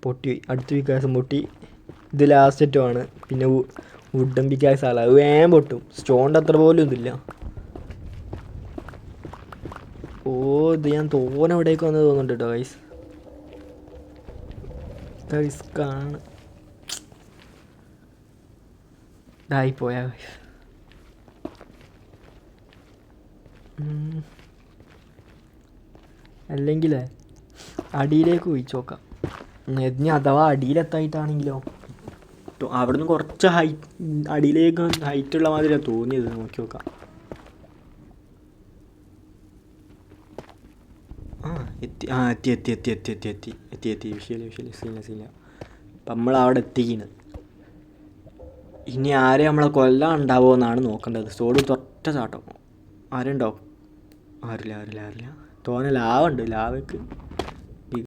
പൊട്ടി, അടുത്ത വികാസം പൊട്ടി. ഇത് ലാസ്റ്റ് ഏറ്റവും പിന്നെ വുഡൻ പിക്കാക്സ് ആളാണ്, അത് വേഗം പൊട്ടും. സ്റ്റോണിൻ്റെ അത്ര പോലും ഇതില്ല. ഓ ഇത് ഞാൻ തോനെ എവിടേക്ക് വന്ന് തോന്നുന്നുണ്ട് കേട്ടോ ഗൈസ്. റിസ്ക്കാണ്. ഇതായിപ്പോയാ ഗൈസ്. അല്ലെങ്കിലേ അടിയിലേക്ക് ഒഴിച്ച് നോക്കാം. ഇനി അഥവാ അടിയിലെത്തായിട്ടാണെങ്കിലോ, അവിടുന്ന് കുറച്ച് അടിയിലേക്ക് ഹൈറ്റുള്ള മാതിരിയാണ് തോന്നിയത്. നോക്കി നോക്കാം. എത്തി. വിഷയമില്ല. സീനില്ല. അപ്പം നമ്മളവിടെ എത്തിക്കുന്നത്. ഇനി ആരെ നമ്മളെ കൊല്ലാൻ ഉണ്ടാവുമോ എന്നാണ് നോക്കേണ്ടത്. സ്റ്റോഡ് തൊറ്റ ചാട്ടം. ആരുണ്ടോ? ആരില്ല. തോന്നെ ലാവുണ്ട്. ലാവയ്ക്ക്